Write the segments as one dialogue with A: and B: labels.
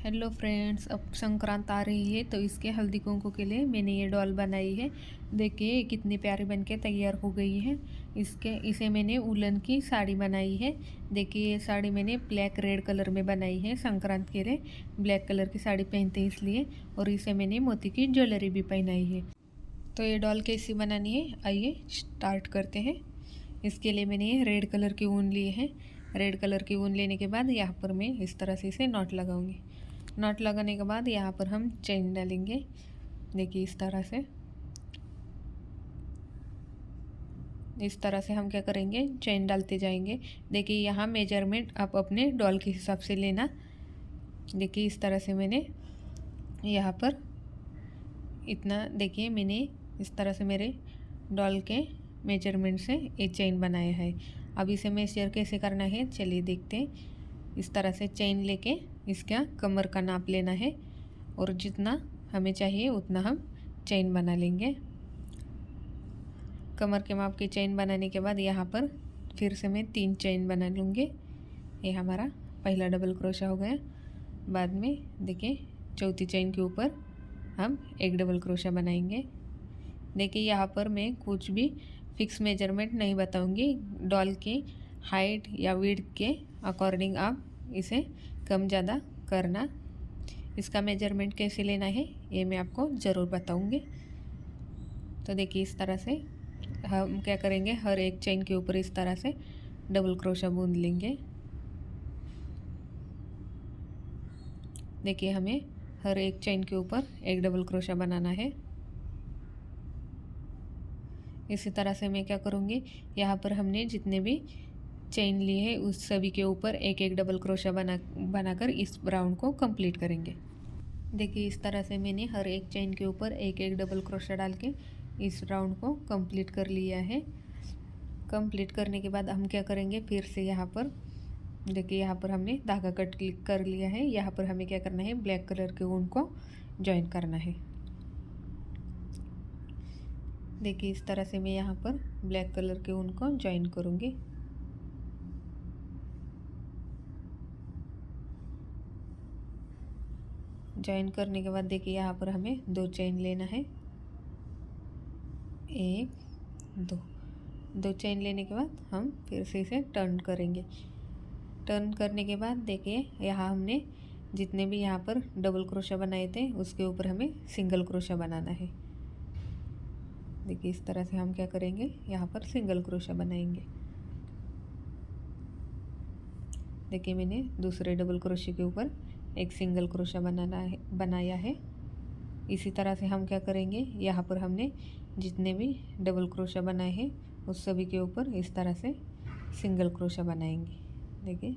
A: Hello friends, अब संक्रांत आ रही है तो इसके हल्दी कुंकू के लिए मैंने ये डॉल बनाई है। देखिए कितनी प्यारी बनके तैयार हो गई है। इसे मैंने उलन की साड़ी बनाई है। देखिए ये साड़ी मैंने ब्लैक रेड कलर में बनाई है। संक्रांत के लिए ब्लैक कलर की साड़ी पहनते हैं इसलिए, और इसे मैंने मोती की ज्वेलरी भी पहनाई है। तो ये डॉल कैसी बनानी है, आइए स्टार्ट करते हैं। इसके लिए मैंने ये रेड कलर की ऊन ली है। रेड कलर की ऊन लेने के बाद यहाँ पर मैं इस तरह से इसे नॉट लगाऊंगी। नॉट लगाने के बाद यहाँ पर हम चेन डालेंगे। देखिए इस तरह से हम क्या करेंगे, चेन डालते जाएंगे। देखिए यहाँ मेजरमेंट आप अपने डॉल के हिसाब से लेना। देखिए इस तरह से मैंने यहाँ पर इतना, देखिए मैंने इस तरह से मेरे डॉल के मेजरमेंट से एक चेन बनाया है। अब इसे मेजर कैसे करना है चलिए देखते हैं। इस तरह से चेन लेके इसका कमर का नाप लेना है और जितना हमें चाहिए उतना हम चेन बना लेंगे। कमर के माप की चेन बनाने के बाद यहाँ पर फिर से मैं 3 चेन बना लूँगी। ये हमारा पहला डबल क्रोशा हो गया। बाद में देखिए चौथी चेन के ऊपर हम एक डबल क्रोशा बनाएंगे। देखिए यहाँ पर मैं कुछ भी फिक्स मेजरमेंट नहीं बताऊंगी। डॉल की हाइट या विड्थ के अकॉर्डिंग आप इसे कम ज़्यादा करना। इसका मेजरमेंट कैसे लेना है ये मैं आपको ज़रूर बताऊंगी। तो देखिए इस तरह से हम क्या करेंगे, हर एक चेन के ऊपर इस तरह से डबल क्रोशा बूंद लेंगे। देखिए हमें हर एक चेन के ऊपर एक डबल क्रोशा बनाना है। इसी तरह से मैं क्या करूँगी, यहाँ पर हमने जितने भी चेन लिए हैं उस सभी के ऊपर एक एक डबल क्रोशा बनाकर इस राउंड को कंप्लीट करेंगे। देखिए इस तरह से मैंने हर एक चेन के ऊपर एक एक डबल क्रोशा डाल के इस राउंड को कंप्लीट कर लिया है। कंप्लीट करने के बाद हम क्या करेंगे, फिर से यहाँ पर देखिए यहाँ पर हमने धागा कट कर लिया है। यहाँ पर हमें क्या करना है, ब्लैक कलर के ऊन को ज्वाइन करना है। देखिए इस तरह से मैं यहाँ पर ब्लैक कलर के ऊन को ज्वाइन करूँगी। ज्वाइन करने के बाद देखिए यहाँ पर हमें 2 चेन लेना है। 1 2 चेन लेने के बाद हम फिर से इसे टर्न करेंगे। टर्न करने के बाद देखिए यहाँ हमने जितने भी यहाँ पर डबल क्रोशा बनाए थे उसके ऊपर हमें सिंगल क्रोशा बनाना है। देखिए इस तरह से हम क्या करेंगे, यहाँ पर सिंगल क्रोशा बनाएंगे। देखिए मैंने दूसरे डबल क्रोशे के ऊपर एक सिंगल क्रोशा बनाया है। इसी तरह से हम क्या करेंगे, यहाँ पर हमने जितने भी डबल क्रोशा बनाए हैं उस सभी के ऊपर इस तरह से सिंगल क्रोशा बनाएंगे। देखिए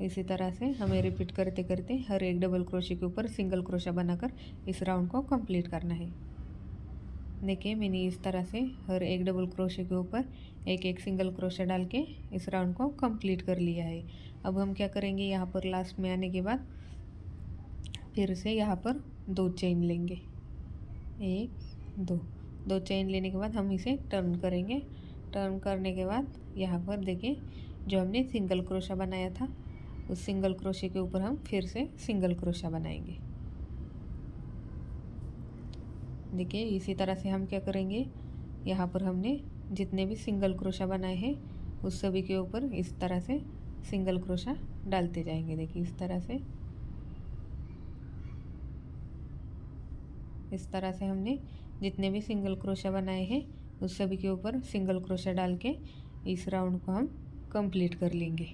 A: इसी तरह से हमें रिपीट करते करते हर एक डबल क्रोशे के ऊपर सिंगल क्रोशा बनाकर इस राउंड को कंप्लीट करना है। देखिए मैंने इस तरह से हर एक डबल क्रोशे के ऊपर एक एक सिंगल क्रोशा डाल के इस राउंड को कंप्लीट कर लिया है। अब हम क्या करेंगे, यहाँ पर लास्ट में आने के बाद फिर से यहाँ पर 2 चेन लेंगे। 1 2 चेन लेने के बाद हम इसे टर्न करेंगे। टर्न करने के बाद यहाँ पर देखिए जो हमने सिंगल क्रोशा बनाया था उस सिंगल क्रोशे के ऊपर हम फिर से सिंगल क्रोशा बनाएंगे। देखिए इसी तरह से हम क्या करेंगे, यहाँ पर हमने जितने भी सिंगल क्रोशा बनाए हैं उस सभी के ऊपर इस तरह से सिंगल क्रोशा डालते जाएंगे। देखिए इस तरह से हमने जितने भी सिंगल क्रोशा बनाए हैं उस सभी के ऊपर सिंगल क्रोशा डाल के इस राउंड को हम कंप्लीट कर लेंगे।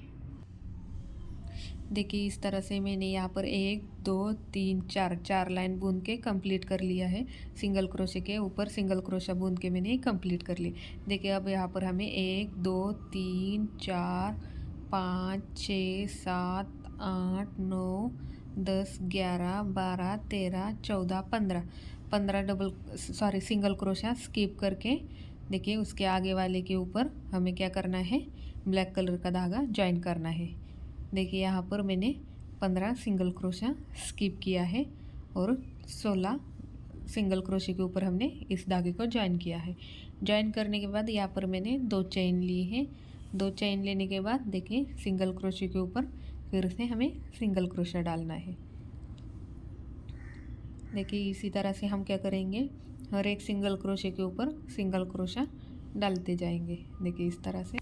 A: देखिए इस तरह से मैंने यहाँ पर 1 2 3 4 लाइन बूंद के कंप्लीट कर लिया है। सिंगल क्रोशे के ऊपर सिंगल क्रोशा बूंद के मैंने कंप्लीट कर ली। देखिए अब यहाँ पर हमें 1 2 3 4 5 6 7 8 9 10 11 12 13 14 15 सिंगल क्रोशा स्किप करके देखिए उसके आगे वाले के ऊपर हमें क्या करना है, ब्लैक कलर का धागा ज्वाइन करना है। देखिए यहाँ पर मैंने 15 सिंगल क्रोशा स्किप किया है और 16 सिंगल क्रोशे के ऊपर हमने इस धागे को ज्वाइन किया है। ज्वाइन करने के बाद यहाँ पर मैंने 2 चेन ली है। 2 चेन लेने के बाद देखिए सिंगल क्रोशे के ऊपर फिर से हमें सिंगल क्रोशा डालना है। देखिए इसी तरह से हम क्या करेंगे, हर एक सिंगल क्रोशे के ऊपर सिंगल क्रोशा डालते जाएंगे। देखिए इस तरह से,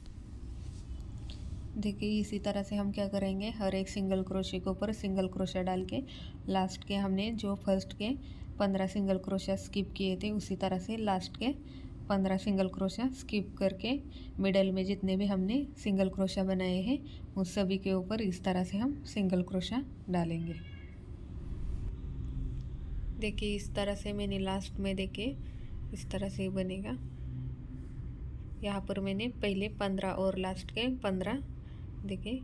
A: देखिए इसी तरह से हम क्या करेंगे, हर एक सिंगल क्रोशे के ऊपर सिंगल क्रोशा डाल के लास्ट के हमने जो फर्स्ट के 15 सिंगल क्रोशा स्किप किए थे, उसी तरह से लास्ट के 15 सिंगल क्रोशा स्किप करके मिडल में जितने भी हमने सिंगल क्रोशा बनाए हैं उस सभी के ऊपर इस तरह से हम सिंगल क्रोशा डालेंगे। देखिए इस तरह से मैंने लास्ट में, देखिए इस तरह से बनेगा। यहाँ पर मैंने पहले 15 और लास्ट के 15 देखिए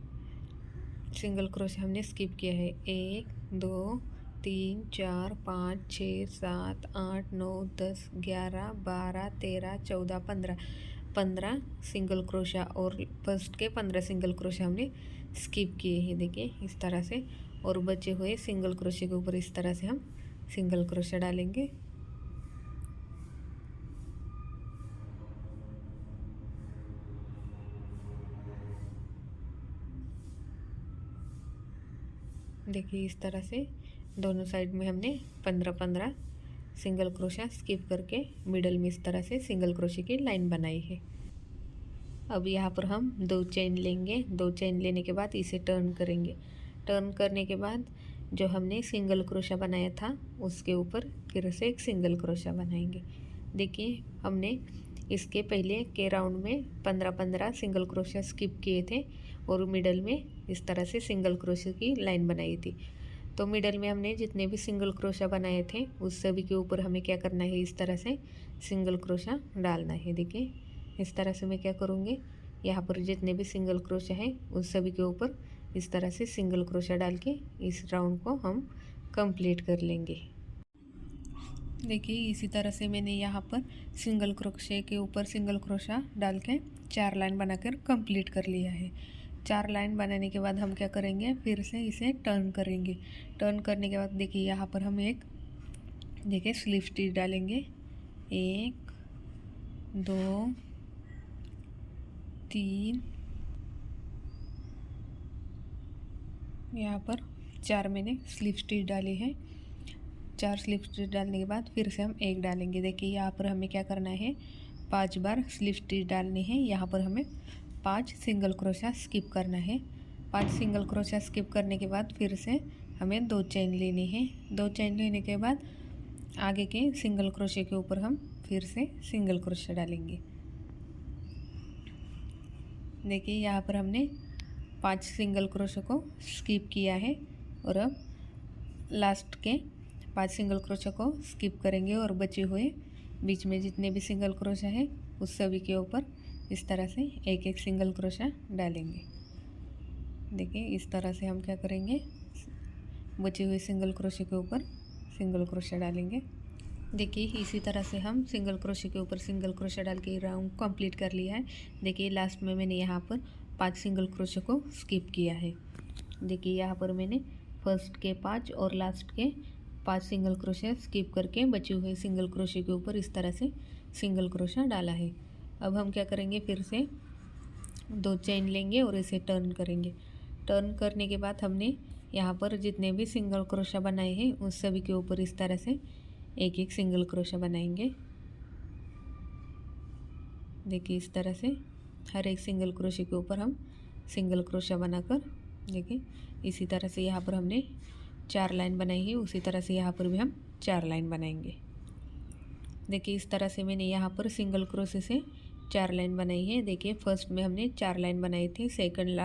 A: सिंगल क्रोशे हमने स्किप किया है। 1 2 3 4 5 6 7 8 9 10 11 12 13 14 15 सिंगल क्रोशा और फर्स्ट के 15 सिंगल क्रोशा हमने स्किप किए हैं। देखिए इस तरह से, और बचे हुए सिंगल क्रोशे के ऊपर इस तरह से हम सिंगल क्रोशा डालेंगे। देखिए इस तरह से दोनों साइड में हमने 15-15 सिंगल क्रोशा स्किप करके मिडल में इस तरह से सिंगल क्रोशे की लाइन बनाई है। अब यहाँ पर हम 2 चेन लेंगे। 2 चेन लेने के बाद इसे टर्न करेंगे। टर्न करने के बाद जो हमने सिंगल क्रोशा बनाया था उसके ऊपर फिर से एक सिंगल क्रोशा बनाएंगे। देखिए हमने इसके पहले के राउंड में 15-15 सिंगल क्रोशा स्किप किए थे और मिडल में इस तरह से सिंगल क्रोशे की लाइन बनाई थी। तो मिडल में हमने जितने भी सिंगल क्रोशा बनाए थे उस सभी के ऊपर हमें क्या करना है, इस तरह से सिंगल क्रोशा डालना है। देखिए इस तरह से मैं क्या करूँगी, यहाँ पर जितने भी सिंगल क्रोशा है उस सभी के ऊपर इस तरह से सिंगल क्रोशा डाल के इस राउंड को हम कंप्लीट कर लेंगे। देखिए इसी तरह से मैंने यहाँ पर सिंगल क्रोशे के ऊपर सिंगल क्रोशा डाल के 4 लाइन बनाकर कंप्लीट कर लिया है। 4 लाइन बनाने के बाद हम क्या करेंगे, फिर से इसे टर्न करेंगे। टर्न करने के बाद देखिए यहाँ पर हम एक देखिए स्लिप स्टिच डालेंगे। 1 2 3, यहाँ पर 4 मैंने स्लिप स्टिच डाली है। 4 स्लिप स्टिच डालने के बाद फिर से हम एक डालेंगे। देखिए यहाँ पर हमें क्या करना है, 5 बार स्लिप स्टिच डालनी है। यहाँ पर हमें 5 सिंगल क्रोशा स्किप करना है। 5 सिंगल क्रोशा स्किप करने के बाद फिर से हमें 2 चेन लेनी है। 2 चेन लेने के बाद आगे के सिंगल क्रोशे के ऊपर हम फिर से सिंगल क्रोशा डालेंगे। देखिए यहाँ पर हमने 5 सिंगल क्रोशे को स्किप किया है और अब लास्ट के 5 सिंगल क्रोशे को स्किप करेंगे और बचे हुए बीच में जितने भी सिंगल क्रोशा है उस सभी के ऊपर इस तरह से एक एक सिंगल क्रोशा डालेंगे। देखिए इस तरह से हम क्या करेंगे, बचे हुए सिंगल क्रोशे के ऊपर सिंगल क्रोशा डालेंगे। देखिए इसी तरह से हम सिंगल क्रोशे के ऊपर सिंगल क्रोशा डाल के राउंड कंप्लीट कर लिया है। देखिए लास्ट में मैंने यहाँ पर 5 सिंगल क्रोशे को स्किप किया है। देखिए यहाँ पर मैंने फर्स्ट के 5 और लास्ट के 5 सिंगल क्रोशे स्किप करके बचे हुए सिंगल क्रोशे के ऊपर इस तरह से सिंगल क्रोशा डाला है। अब हम क्या करेंगे, फिर से 2 चेन लेंगे और इसे टर्न करेंगे। टर्न करने के बाद हमने यहाँ पर जितने भी सिंगल क्रोशा बनाए हैं उस सभी के ऊपर इस तरह से एक एक सिंगल क्रोशा बनाएंगे। देखिए इस तरह से हर एक सिंगल क्रोशे के ऊपर हम सिंगल क्रोशा बनाकर, देखिए इसी तरह से यहाँ पर हमने 4 लाइन बनाई है, उसी तरह से यहाँ पर भी हम 4 लाइन बनाएंगे। देखिए इस तरह से मैंने यहाँ पर सिंगल क्रोशे से 4 लाइन बनाई है। देखिए फर्स्ट में हमने 4 लाइन बनाई थी, सेकंड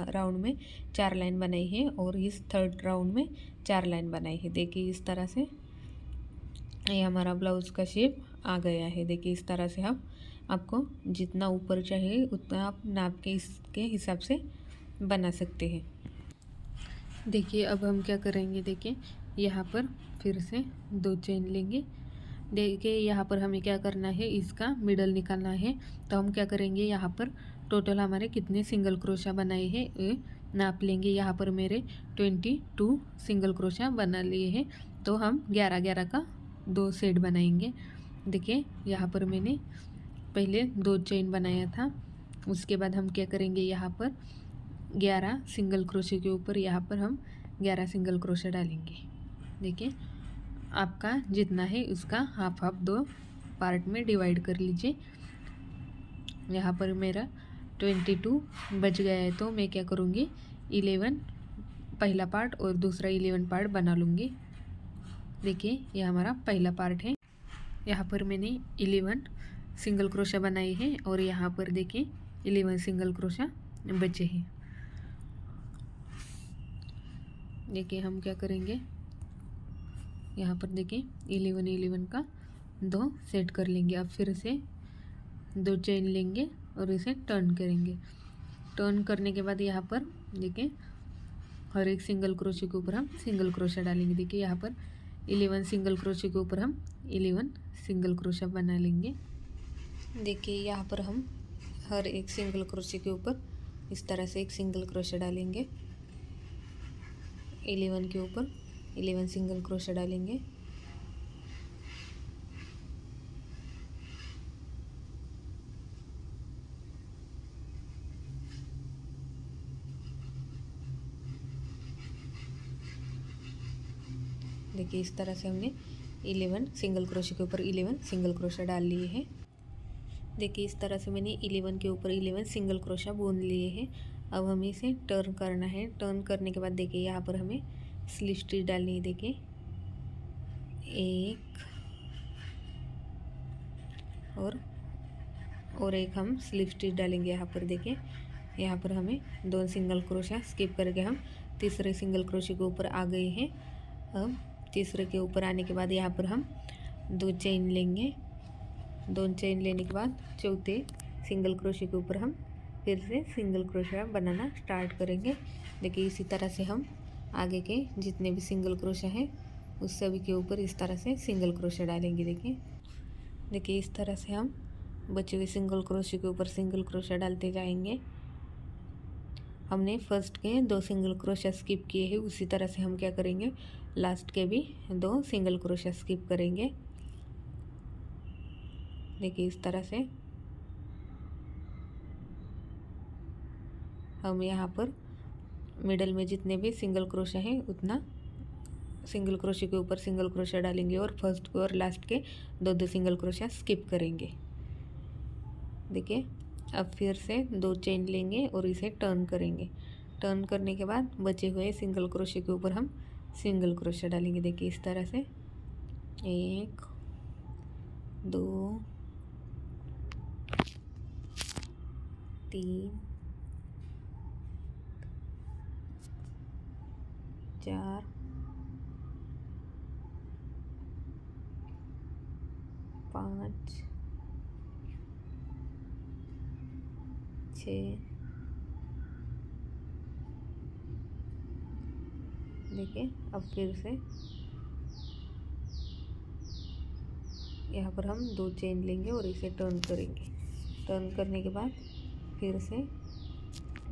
A: राउंड में 4 लाइन बनाई है और इस थर्ड राउंड में 4 लाइन बनाई है। देखिए इस तरह से ये हमारा ब्लाउज़ का शेप आ गया है। देखिए इस तरह से हम आपको जितना ऊपर चाहिए उतना आप नाप के इसके हिसाब से बना सकते हैं। देखिए अब हम क्या करेंगे, देखिए यहाँ पर फिर से 2 चेन लेंगे। देखिए यहाँ पर हमें क्या करना है, इसका मिडल निकालना है। तो हम क्या करेंगे, यहाँ पर टोटल हमारे कितने सिंगल क्रोशा बनाए हैं ये नाप लेंगे। यहाँ पर मेरे 22 सिंगल क्रोशा बना लिए हैं, तो हम 11-11 का 2 सेट बनाएंगे। देखिए यहाँ पर मैंने पहले 2 चेन बनाया था, उसके बाद हम क्या करेंगे, यहाँ पर 11 सिंगल क्रोशे के ऊपर यहाँ पर हम 11 सिंगल क्रोशे डालेंगे। देखिए आपका जितना है उसका हाफ हाफ 2 पार्ट में डिवाइड कर लीजिए। यहाँ पर मेरा 22 बच गया है, तो मैं क्या करूँगी 11 पहला पार्ट और दूसरा 11 पार्ट बना लूँगी। देखिए यह हमारा पहला पार्ट है। यहाँ पर मैंने 11 सिंगल क्रोशा बनाई है और यहाँ पर देखिए 11 सिंगल क्रोशा बचे हैं। देखिए हम क्या करेंगे, यहाँ पर देखिए 11 का 2 सेट कर लेंगे। अब फिर से 2 चेन लेंगे और इसे टर्न करेंगे। टर्न करने के बाद यहाँ पर देखिए हर एक सिंगल क्रोशे के ऊपर हम सिंगल क्रोशा डालेंगे। देखिए यहाँ पर 11 सिंगल क्रोशे के ऊपर हम 11 सिंगल क्रोशा बना लेंगे। देखिए यहाँ पर हम हर एक सिंगल क्रोशे के ऊपर इस तरह से एक सिंगल क्रोशा डालेंगे। 11 के ऊपर 11 सिंगल क्रोशा डालेंगे। देखिए इस तरह से हमने 11 सिंगल क्रोशे के ऊपर 11 सिंगल क्रोशा डाल लिए हैं। देखिए इस तरह से मैंने 11 के ऊपर 11 सिंगल क्रोशा बुन लिए हैं। अब हमें इसे टर्न करना है। टर्न करने के बाद देखिए यहाँ पर हमें स्लिप स्टिच डालनी है। देखिए 1 और एक हम स्लिप स्टिच डालेंगे। यहाँ पर देखिए यहाँ पर हमें 2 सिंगल क्रोशा स्किप करके हम तीसरे सिंगल क्रोशे के ऊपर आ गए हैं। अब तीसरे के ऊपर आने के बाद यहाँ पर हम 2 चेन लेंगे। 2 चेन लेने के बाद चौथे सिंगल क्रोशे के ऊपर हम फिर से सिंगल क्रोशा बनाना स्टार्ट करेंगे। देखिए इसी तरह से हम आगे के जितने भी सिंगल क्रोशा हैं उस सभी के ऊपर इस तरह से सिंगल क्रोशा डालेंगे। देखिए इस तरह से हम बचे हुए सिंगल क्रोशे के ऊपर सिंगल क्रोशा डालते जाएंगे। हमने फर्स्ट के 2 सिंगल क्रोशा स्किप किए हैं, उसी तरह से हम क्या करेंगे लास्ट के भी 2 सिंगल क्रोशा स्किप करेंगे। देखिए इस तरह से हम यहाँ पर मिडल में जितने भी सिंगल क्रोशा हैं उतना सिंगल क्रोशे के ऊपर सिंगल क्रोशा डालेंगे और फर्स्ट के और लास्ट के 2 सिंगल क्रोशा स्किप करेंगे। देखिए अब फिर से 2 चेन लेंगे और इसे टर्न करेंगे। टर्न करने के बाद बचे हुए सिंगल क्रोशे के ऊपर हम सिंगल क्रोशा डालेंगे। देखिए इस तरह से 1 2 3 4 5 6। देखिए अब फिर से यहाँ पर हम 2 चेन लेंगे और इसे टर्न करेंगे। टर्न करने के बाद फिर से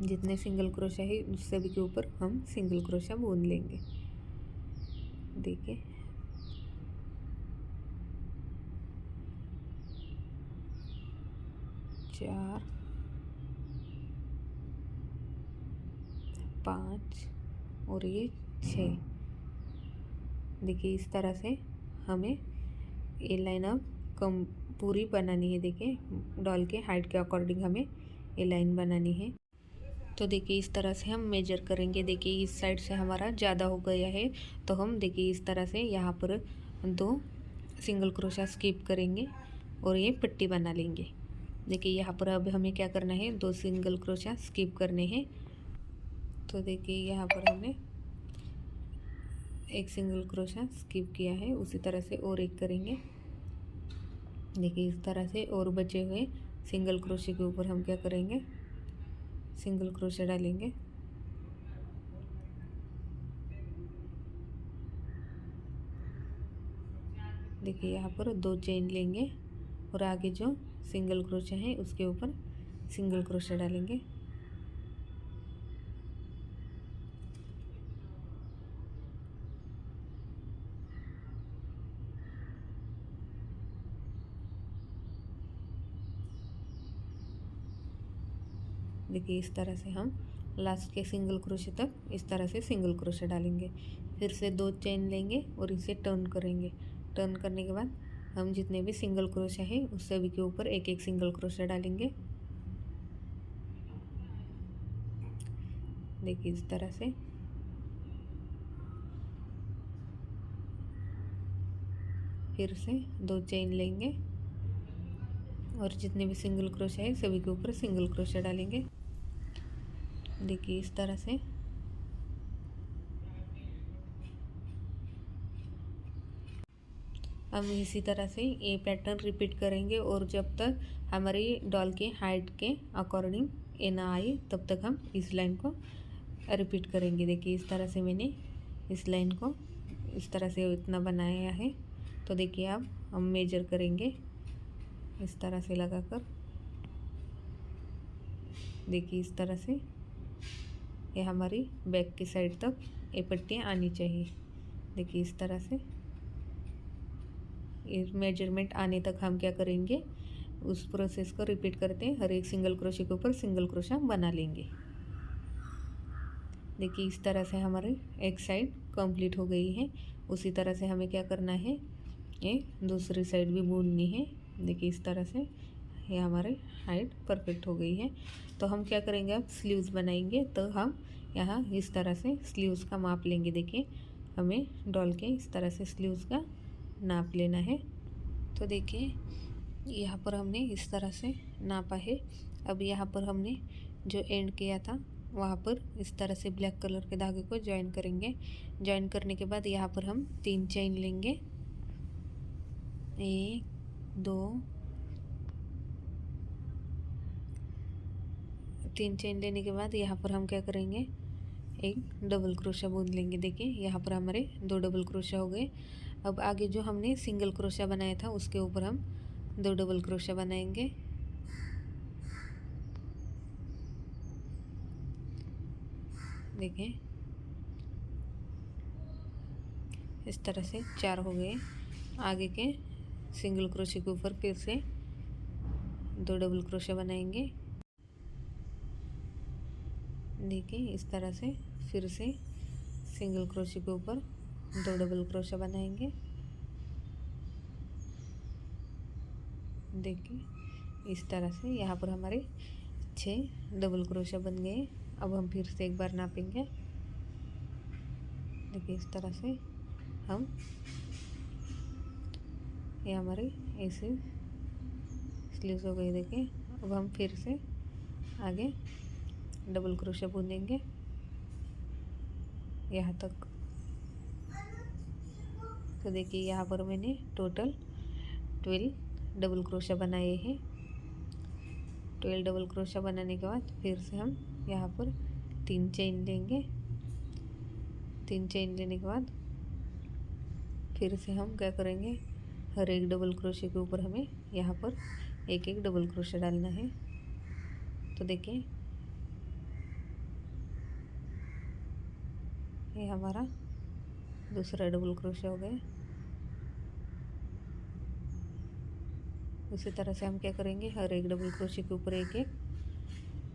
A: जितने सिंगल क्रोशा है उस सभी के ऊपर हम सिंगल क्रोशा बुन लेंगे। देखिए चार 5 और ये 6। देखिए इस तरह से हमें ये लाइन अब कम पूरी बनानी है। देखिए डॉल के हाइट के अकॉर्डिंग हमें ये लाइन बनानी है। तो देखिए इस तरह से हम मेजर करेंगे। देखिए इस साइड से हमारा ज़्यादा हो गया है तो हम देखिए इस तरह से यहाँ पर 2 सिंगल क्रोशा स्किप करेंगे और ये पट्टी बना लेंगे। देखिए यहाँ पर अब हमें क्या करना है 2 सिंगल क्रोशा स्किप करने हैं। तो देखिए यहाँ पर हमने एक सिंगल क्रोशा स्किप किया है, उसी तरह से और एक करेंगे। देखिए इस तरह से और बचे हुए सिंगल क्रोशे के ऊपर हम क्या करेंगे सिंगल क्रोशा डालेंगे। देखिए यहाँ पर 2 चेन लेंगे और आगे जो सिंगल क्रोशा है उसके ऊपर सिंगल क्रोशा डालेंगे। देखिए इस तरह से हम लास्ट के सिंगल क्रोशे तक इस तरह से सिंगल क्रोशे डालेंगे। फिर से 2 चेन लेंगे और इसे टर्न करेंगे। टर्न करने के बाद हम जितने भी सिंगल क्रोशे हैं उस सभी के ऊपर एक एक सिंगल क्रोशे डालेंगे। देखिए इस तरह से। फिर से 2 चेन लेंगे और जितने भी सिंगल क्रोशे है सभी के ऊपर सिंगल क्रोशे डालेंगे। देखिए इस तरह से। हम इसी तरह से ये पैटर्न रिपीट करेंगे और जब तक हमारी डॉल के हाइट के अकॉर्डिंग ये ना आए तब तक हम इस लाइन को रिपीट करेंगे। देखिए इस तरह से मैंने इस लाइन को इस तरह से इतना बनाया है। तो देखिए अब हम मेजर करेंगे इस तरह से लगाकर। देखिए इस तरह से ये हमारी बैक की साइड तक ये पट्टियाँ आनी चाहिए। देखिए इस तरह से इस मेजरमेंट आने तक हम क्या करेंगे, उस प्रोसेस को रिपीट करते हैं। हर एक सिंगल क्रोशे के ऊपर सिंगल क्रोशा बना लेंगे। देखिए इस तरह से हमारी एक साइड कंप्लीट हो गई है। उसी तरह से हमें क्या करना है, ये दूसरी साइड भी बुननी है। देखिए इस तरह से ये हमारे हाइट परफेक्ट हो गई है। तो हम क्या करेंगे, अब स्लीव्स बनाएंगे। तो हम यहाँ इस तरह से स्लीव्स का माप लेंगे। देखिए हमें डॉल के इस तरह से स्लीव्स का नाप लेना है। तो देखिए यहाँ पर हमने इस तरह से नापा है। अब यहाँ पर हमने जो एंड किया था वहाँ पर इस तरह से ब्लैक कलर के धागे को ज्वाइन करेंगे। ज्वाइन करने के बाद यहाँ पर हम 3 चेन लेंगे। 1 2 3 चेन लेने के बाद यहाँ पर हम क्या करेंगे, एक डबल क्रोशा बुन लेंगे। देखिए यहाँ पर हमारे 2 डबल क्रोशा हो गए। अब आगे जो हमने सिंगल क्रोशा बनाया था उसके ऊपर हम 2 डबल क्रोशा बनाएंगे। देखिए इस तरह से 4 हो गए। आगे के सिंगल क्रोशे के ऊपर फिर से 2 डबल क्रोशा बनाएंगे। देखिए इस तरह से फिर से सिंगल क्रोशे के ऊपर 2 डबल क्रोशा बनाएंगे। देखिए इस तरह से यहाँ पर हमारे 6 डबल क्रोशा बन गए। अब हम फिर से एक बार नापेंगे। देखिए इस तरह से हम ये हमारे ऐसे स्लीव्स हो गए। देखिए अब हम फिर से आगे डबल क्रोशा बुनेंगे यहाँ तक। तो देखिए यहाँ पर मैंने टोटल 12 डबल क्रोशा बनाए हैं। 12 डबल क्रोशा बनाने के बाद फिर से हम यहाँ पर 3 चेन लेंगे। 3 चेन लेने के बाद फिर से हम क्या करेंगे, हर एक डबल क्रोशे के ऊपर हमें यहाँ पर एक एक डबल क्रोशा डालना है। तो देखिए ये हमारा दूसरा डबल क्रोशा हो गया। उसी तरह से हम क्या करेंगे, हर एक डबल क्रोशे के ऊपर एक एक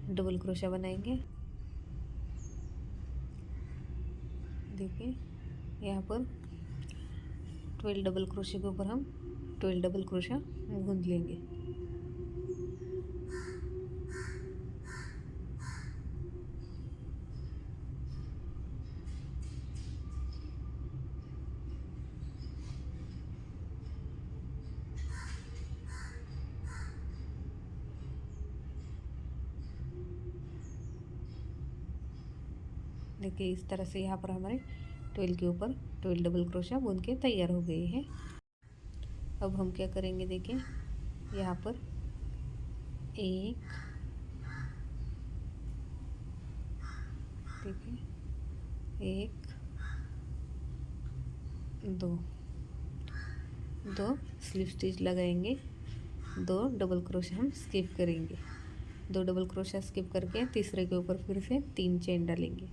A: डबल क्रोशा बनाएंगे। देखिए यहाँ पर 12 डबल क्रोशे के ऊपर हम 12 डबल क्रोशा गूंथ लेंगे। देखिए इस तरह से यहाँ पर हमारे 12 के ऊपर 12 डबल क्रोशा बुन के तैयार हो गए हैं। अब हम क्या करेंगे, देखिए यहाँ पर 1 देखिए 1 2 स्लिप स्टिच लगाएंगे। 2 डबल क्रोशा हम स्किप करेंगे। 2 डबल क्रोशा स्किप करके तीसरे के ऊपर फिर से 3 चेन डालेंगे।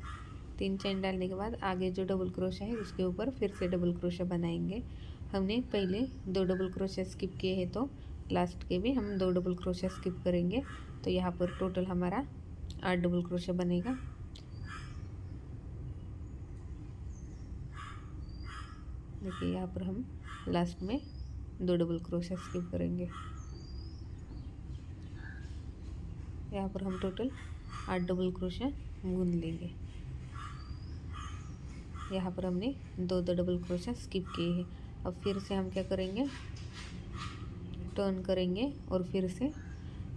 A: 3 चेन डालने के बाद आगे जो डबल क्रोशा है उसके ऊपर फिर से डबल क्रोशा बनाएंगे। हमने पहले 2 डबल क्रोशा स्किप किए हैं तो लास्ट के भी हम 2 डबल क्रोशा स्किप करेंगे। तो यहाँ पर टोटल हमारा 8 डबल क्रोशा बनेगा। देखिए यहाँ पर हम लास्ट में 2 डबल क्रोशा स्किप करेंगे। यहाँ पर हम टोटल 8 डबल क्रोशा बुन लेंगे। यहाँ पर हमने 2 डबल क्रोशा स्किप किए हैं। अब फिर से हम क्या करेंगे, टर्न करेंगे और फिर से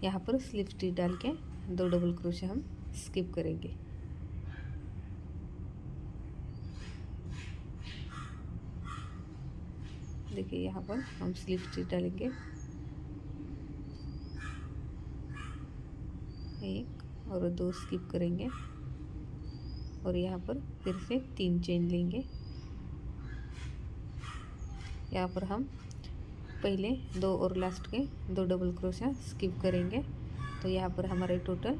A: यहाँ पर स्लिप स्टिच डाल के 2 डबल क्रोशा हम स्किप करेंगे। देखिए यहाँ पर हम स्लिप स्टिच डालेंगे, 1 और 2 स्किप करेंगे और यहाँ पर फिर से 3 चेन लेंगे। यहाँ पर हम पहले 2 और लास्ट के 2 डबल क्रोशा स्किप करेंगे, तो यहाँ पर हमारे टोटल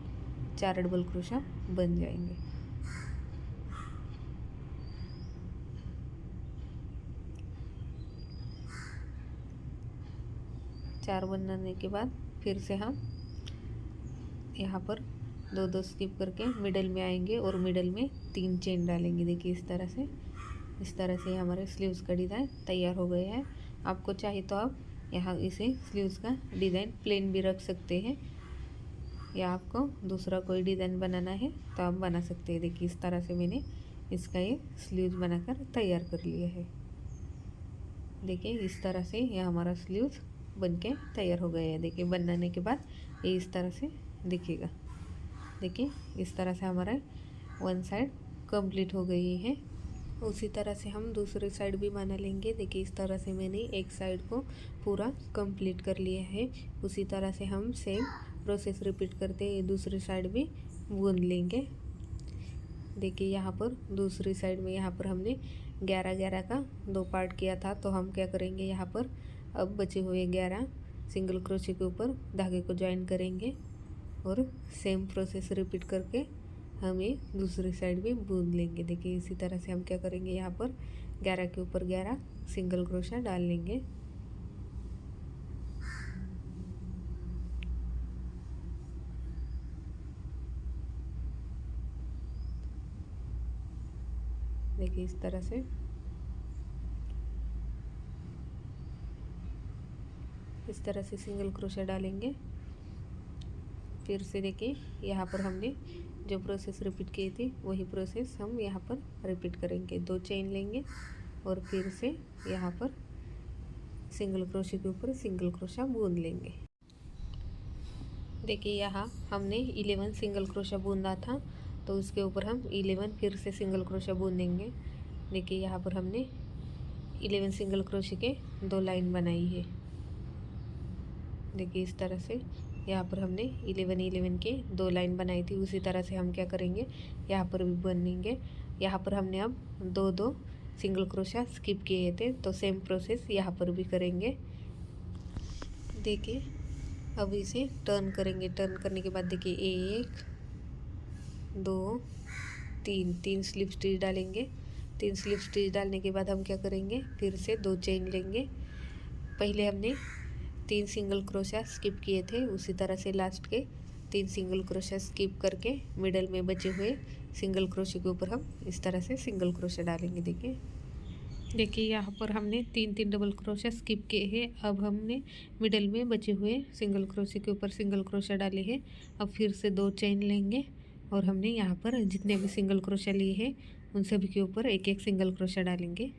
A: 4 डबल क्रोशा बन जाएंगे। चार बनाने के बाद फिर से हम यहाँ पर 2 स्किप करके मिडल में आएंगे और मिडल में 3 चेन डालेंगे। देखिए इस तरह से हमारे स्लीव्स का डिज़ाइन तैयार हो गया है। आपको चाहिए तो आप यहाँ इसे स्लीव्स का डिज़ाइन प्लेन भी रख सकते हैं, या आपको दूसरा कोई डिज़ाइन बनाना है तो आप बना सकते हैं। देखिए इस तरह से मैंने इसका ये स्लीव्स बनाकर तैयार कर लिया है। देखिए इस तरह से ये हमारा स्लीव्स बनके तैयार हो गया है। देखिए बनाने के बाद ये इस तरह से दिखेगा। देखिए इस तरह से हमारा वन साइड कंप्लीट हो गई है। उसी तरह से हम दूसरी साइड भी बना लेंगे। देखिए इस तरह से मैंने एक साइड को पूरा कंप्लीट कर लिया है। उसी तरह से हम सेम प्रोसेस रिपीट करते ये दूसरी साइड भी बुन लेंगे। देखिए यहाँ पर दूसरी साइड में यहाँ पर हमने 11-11 का 2 पार्ट किया था, तो हम क्या करेंगे, यहाँ पर अब बचे हुए 11 सिंगल क्रोशे के ऊपर धागे को ज्वाइन करेंगे और सेम प्रोसेस रिपीट करके हम ये दूसरी साइड भी बुन लेंगे। देखिए इसी तरह से हम क्या करेंगे, यहाँ पर 11 के ऊपर 11 सिंगल क्रोशा डाल लेंगे। देखिए इस तरह से सिंगल क्रोशा डालेंगे। फिर से देखिए यहाँ पर हमने जो प्रोसेस रिपीट किए थे वही प्रोसेस हम यहाँ पर रिपीट करेंगे। 2 चेन लेंगे और फिर से यहाँ पर सिंगल क्रोशे के ऊपर सिंगल क्रोशा बुन लेंगे। देखिए यहाँ हमने 11 सिंगल क्रोशा बुना था, तो उसके ऊपर हम 11 फिर से सिंगल क्रोशा बुन देंगे। देखिए यहाँ पर हमने 11 सिंगल क्रोशे के 2 लाइन बनाई है। देखिए इस तरह से यहाँ पर हमने 11 के 2 लाइन बनाई थी। उसी तरह से हम क्या करेंगे, यहाँ पर भी बनेंगे। यहाँ पर हमने अब 2 सिंगल क्रोशा स्किप किए थे, तो सेम प्रोसेस यहाँ पर भी करेंगे। देखिए अब इसे टर्न करेंगे। टर्न करने के बाद देखिए 1 2 3 स्लिप स्टिच डालेंगे। 3 स्लिप स्टिच डालने के बाद हम क्या करेंगे, फिर से 2 चेन लेंगे। पहले हमने 3 सिंगल क्रोशा स्किप किए थे, उसी तरह से लास्ट के 3 सिंगल क्रोशा स्किप करके मिडल में बचे हुए सिंगल क्रोशे के ऊपर हम इस तरह से सिंगल क्रोशा डालेंगे। देखिए यहाँ पर हमने 3 डबल क्रोशा स्किप किए हैं। अब हमने मिडल में बचे हुए सिंगल क्रोशे के ऊपर सिंगल क्रोशा डाले हैं। अब फिर से 2 चेन लेंगे और हमने यहाँ पर जितने भी सिंगल क्रोशा लिए हैं उन सभी के ऊपर 1 सिंगल क्रोशा डालेंगे।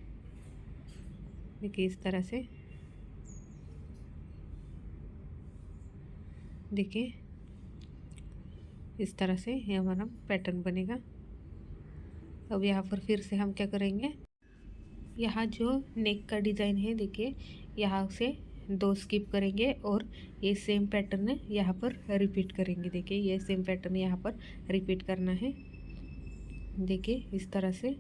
A: देखिए इस तरह से, देखिए इस तरह से ये हमारा पैटर्न बनेगा। अब यहाँ पर फिर से हम क्या करेंगे, यहाँ जो नेक का डिज़ाइन है देखिए यहाँ से 2 स्किप करेंगे और ये सेम पैटर्न यहाँ पर रिपीट करेंगे। देखिए ये सेम पैटर्न यहाँ पर रिपीट करना है। देखिए इस तरह से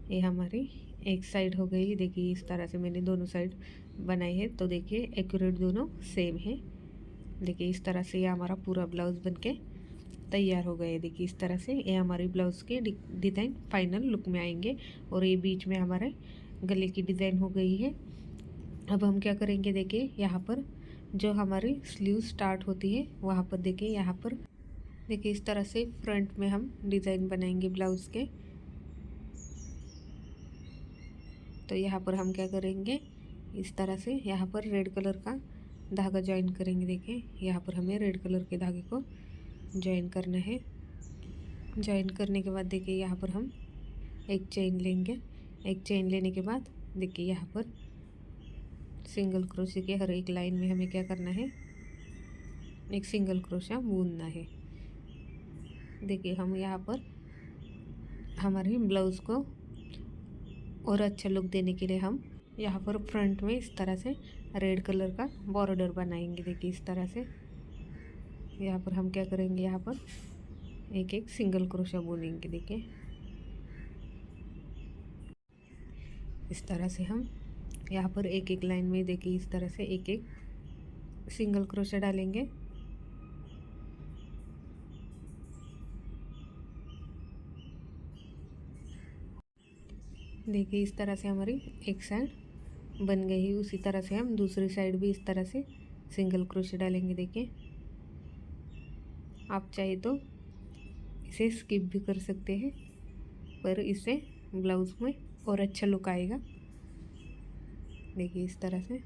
A: ये हमारी एक साइड हो गई। देखिए इस तरह से मैंने दोनों साइड बनाई है, तो देखिए एक्यूरेट दोनों सेम है। देखिए इस तरह से ये हमारा पूरा ब्लाउज़ बनके तैयार हो गए। देखिए इस तरह से ये हमारी ब्लाउज़ के डिज़ाइन फाइनल लुक में आएंगे और ये बीच में हमारे गले की डिज़ाइन हो गई है। अब हम क्या करेंगे, देखिए यहाँ पर जो हमारी स्लीव स्टार्ट होती है वहाँ पर देखिए यहाँ पर देखिए इस तरह से फ्रंट में हम डिज़ाइन बनाएंगे ब्लाउज़ के। तो यहाँ पर हम क्या करेंगे, इस तरह से यहाँ पर रेड कलर का धागा ज्वाइन करेंगे। देखिए यहाँ पर हमें रेड कलर के धागे को ज्वाइन करना है। ज्वाइन करने के बाद देखिए यहाँ पर हम एक चेन लेंगे। एक चेन लेने के बाद देखिए यहाँ पर सिंगल क्रोशे के हर एक लाइन में हमें क्या करना है, एक सिंगल क्रोशा बुनना है। देखिए हम यहाँ पर हमारे ब्लाउज़ को और अच्छा लुक देने के लिए हम यहाँ पर फ्रंट में इस तरह से रेड कलर का बॉर्डर बनाएंगे। देखिए इस तरह से यहाँ पर हम क्या करेंगे, यहाँ पर एक एक सिंगल क्रोशा बुनेंगे। देखिए इस तरह से हम यहाँ पर एक एक लाइन में देखिए इस तरह से एक एक सिंगल क्रोशा डालेंगे। देखिए इस तरह से हमारी एक साइड बन गई है। उसी तरह से हम दूसरी साइड भी इस तरह से सिंगल क्रोशे डालेंगे। देखिए आप चाहे तो इसे स्किप भी कर सकते हैं, पर इससे ब्लाउज़ में और अच्छा लुक आएगा। देखिए इस तरह से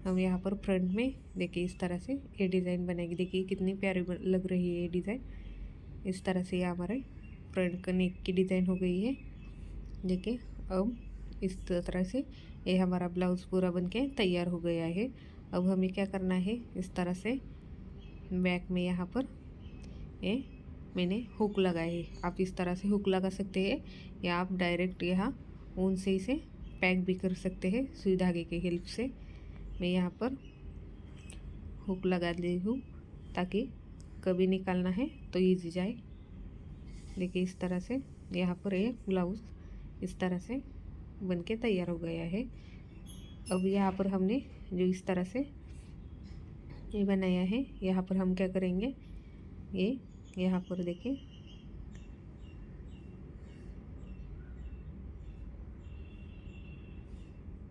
A: हम यहाँ पर फ्रंट में देखिए इस तरह से ये डिज़ाइन बनाएंगे। देखिए कितनी प्यारी लग रही है ये डिज़ाइन। इस तरह से ये हमारे फ्रंट का नेक की डिज़ाइन हो गई है। देखिए अब इस तरह से ये हमारा ब्लाउज़ पूरा बनके तैयार हो गया है। अब हमें क्या करना है, इस तरह से बैक में यहाँ पर ये मैंने हुक लगाए है। आप इस तरह से हुक लगा सकते हैं या आप डायरेक्ट यहाँ ऊन से इसे पैक भी कर सकते हैं सुई धागे की हेल्प से। मैं यहाँ पर हुक लगा दी हूँ ताकि कभी निकालना है तो ईजी जाए। देखिए इस तरह से यहाँ पर ये ब्लाउज़ इस तरह से बनके तैयार हो गया है। अब यहाँ पर हमने जो इस तरह से ये बनाया है, यहाँ पर हम क्या करेंगे, ये यहाँ पर देखिए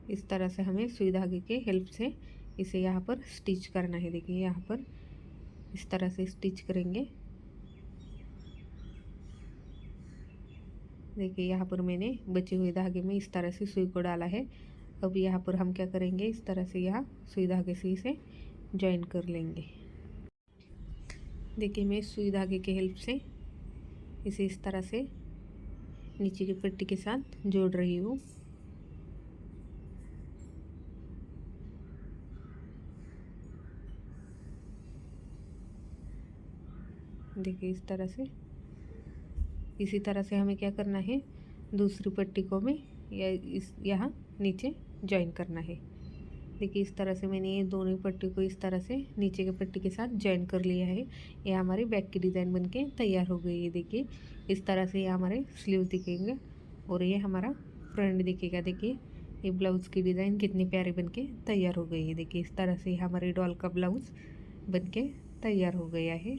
A: इस तरह से हमें सुई धागे के हेल्प से इसे यहाँ पर स्टिच करना है। देखिए यहाँ पर इस तरह से स्टिच करेंगे। देखिए यहाँ पर मैंने बचे हुए धागे में इस तरह से सुई को डाला है। अब यहाँ पर हम क्या करेंगे, इस तरह से यहाँ सुई धागे से इसे ज्वाइन कर लेंगे। देखिए मैं सुई धागे के हेल्प से इसे इस तरह से नीचे की पट्टी के साथ जोड़ रही हूँ। देखिए इस तरह से, इसी तरह से हमें क्या करना है, दूसरी पट्टी को में या इस यहाँ नीचे ज्वाइन करना है। देखिए इस तरह से मैंने ये दोनों पट्टी को इस तरह से नीचे के पट्टी के साथ ज्वाइन कर लिया है। ये हमारी बैक की डिज़ाइन बनके तैयार हो गई है। देखिए इस तरह से ये हमारे स्लीव दिखेंगे और ये हमारा फ्रंट दिखेगा। देखिए ये ब्लाउज़ की डिज़ाइन कितनी प्यारी बनके तैयार हो गई है। देखिए इस तरह से हमारे डॉल का ब्लाउज़ बनके तैयार हो गया है।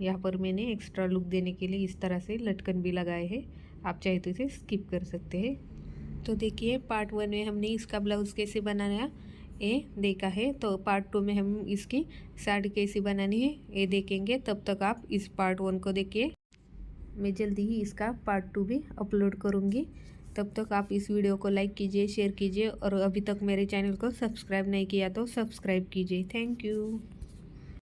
A: यहाँ पर मैंने एक्स्ट्रा लुक देने के लिए इस तरह से लटकन भी लगाए हैं। आप चाहे तो इसे स्किप कर सकते हैं। तो देखिए पार्ट 1 में हमने इसका ब्लाउज़ कैसे बनाना ये देखा है, तो पार्ट 2 में हम इसकी साड़ी कैसे बनानी है ये देखेंगे। तब तक आप इस पार्ट 1 को देखिए। मैं जल्दी ही इसका पार्ट 2 भी अपलोड करूँगी। तब तक आप इस वीडियो को लाइक कीजिए, शेयर कीजिए और अभी तक मेरे चैनल को सब्सक्राइब नहीं किया तो सब्सक्राइब कीजिए। Thank you.